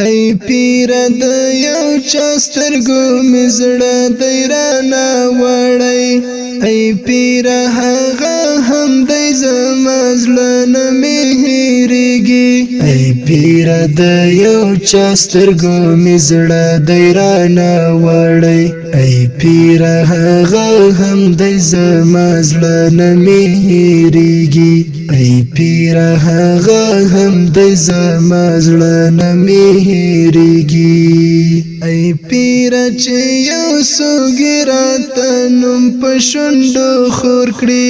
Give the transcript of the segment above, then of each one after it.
ای پیر د یو چا سترګو مې زړه دی رانه وړی ای پیر هغه هم دی زما زړه نه مې هېرېږي ای پیر د یو چا سترګو مې زړه دی رانه وړی ای پیر هغه هم دی زما زړه نه مې هېرېږي ای پیر هغه هم دی زما زړه نه مې هېرېږي ای پیر چې یو سوګي راته نوم په شونډو خور کړي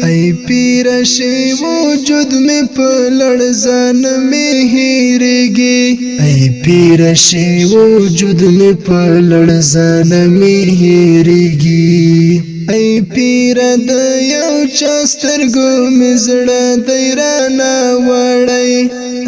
ای پیر شي وجود مې په لړزه نه مې هېرېږي ای پیر شي وجود مې په لړزه نه مې هېرېږي ای پیر د یو چا سترګو مې زړه دی رانه وړی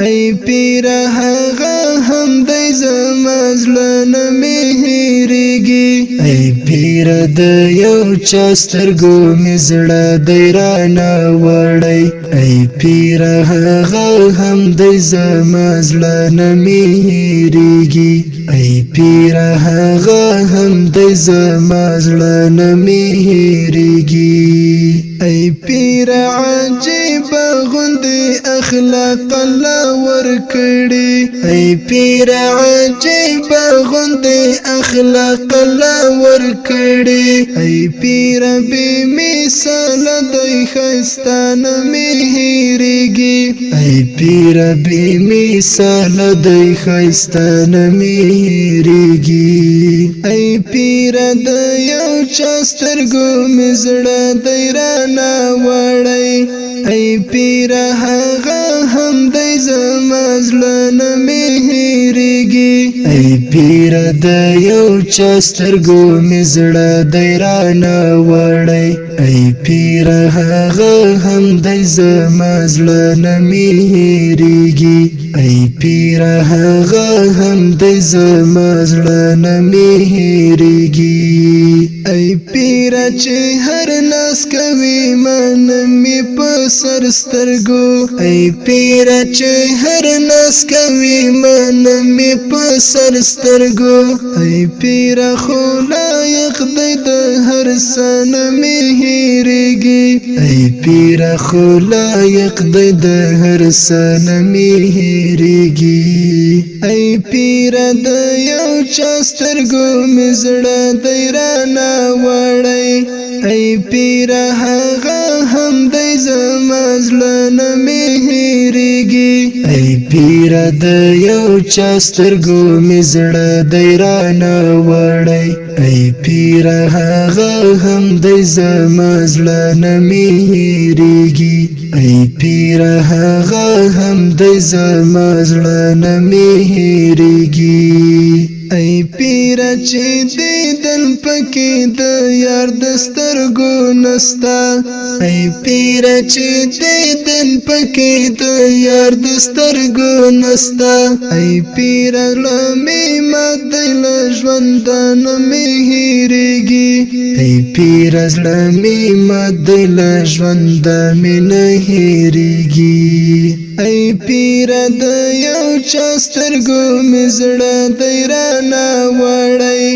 ای پیر هغه هم دی زما زړه نه مې هېرېږي ای پیر د یو چا سترګو مې زړه دی رانه وړی ای پیر هغه هم دی زما زړه نه مې هېرېږي ای پیر هغه هم دی زما زړه نه مې هېرېږي ای پیر عجیب غوندې اخلاق الله ورکړي ای پیر عجیب غوندې اخلاق الله ورکړي ای پیر بې مثال دی ښایسته نه مې هېرېږي ای پیر بې مثال دی ښایسته نه مې هېرېږي ای پیر د یو چا سترګو مې زړه دی رانه وړی ای پیر هغه هم دی زما زړه نه مې هېرېږي ای پیر د یو چا سترګو مې زړه دی رانه وړی ای پیر هغه هم دی زما زړه نه مې هېرېږي ای پیر هغه هم دی زما زړه نه مې هېرېږي ای پیر چې هر ناز کوي من مې په سر سترګو ای پیر چې هر ناز کوي من مې په سر سترګو ای پیر خو لایق دی د هر څه نه مې هېرېږي ای پیر خو لایق دی د هر څه نه مې هېرېږي ای پیر د یو چا سترګو مې زړه دی رانه وړی ای پیر هغه هم دی زما زړه نه مې هېرېږي ای پیر د یو چا سترګو مې زړه دی رانه وړی ای پیر هغه هم دی زما زړه نه مې هېرېږي ای پیر هغه هم دی زما زړه نه مې هېرېږي ای پیر چې دیدن پکې د یار د سترګو نستا ای پیر چې دیدن پکې د یار د سترګو نستا ای پیر لمې ماتی له ژونده نه مې هېرېږي ای پیر لمې ماتی له ژونده مې نه هېرېږي ای پیر د یو چا سترګو مې زړه دی رانه وړی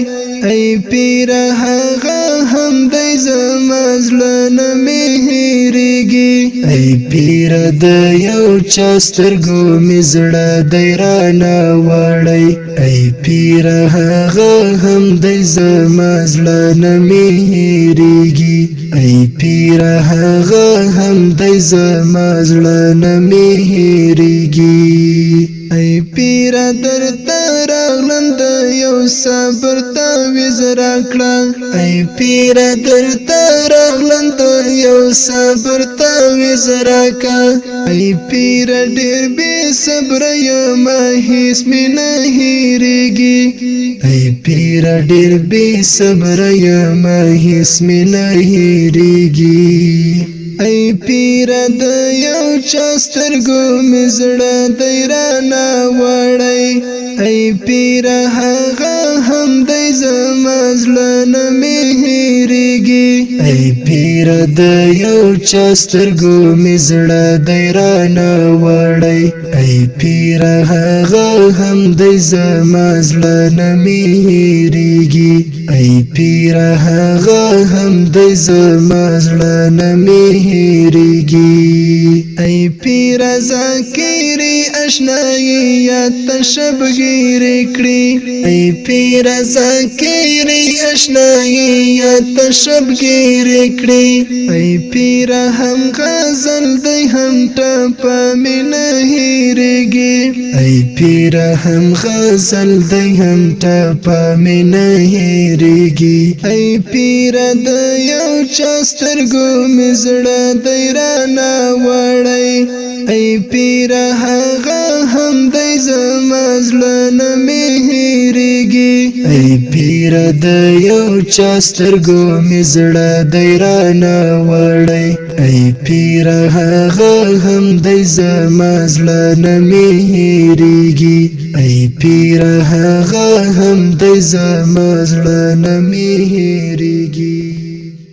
ای پیر هغه هم دی زما زړه نه مې هېرېږي ای پیر د یو چا سترګو مې زړه دی رانه وړی ای پیر هغه هم دی زما زړه نه مې هېرېږي ای پیر هغه هم دی زما زړه نه مې هېرېږي ای پیر درته راغلم د یو صبر تعویض راکړه ای پیر درته راغلم د یو صبر تعویض راکړه ای پیر ډېر بې صبره یم هېڅ مې نه هېرېږي ای پیر ډېر بې صبره یم هېڅ مې نه هېرېږي ای پیر د یو چا سترګو مې زړه دی رانه وړی ای پیر هغه هم دی زما زړه نه مې هېرېږي ای پیر د یو چا سترګو مې زړه دی رانه وړی ای پیر هغه هم دی زما زړه نه میریږي ای پیر هغه هم دی زما زړه نه میریږي ای پیر ذاکری اشنایی یا تشبگیر کړي ای پیر ذاکری اشنایی یا تشبگیر کړي ای پیر هم غزل دی هم ټپ مینه هیریږي ای پیر هم غزل دی هم ټپ مینه هیریږي ای پیر د یو چا سترګو مې زړه دی رانه وړی ای پیر هغه هم دی زما زړه نه مې هیریږي ای پیر د یو چا سترګو مې زړه دی رانه وړی ای پیر هغه هم دی زما زړه نه مې هیریږي ای پیر هغه هم دی زما زړه نه مې هیریږي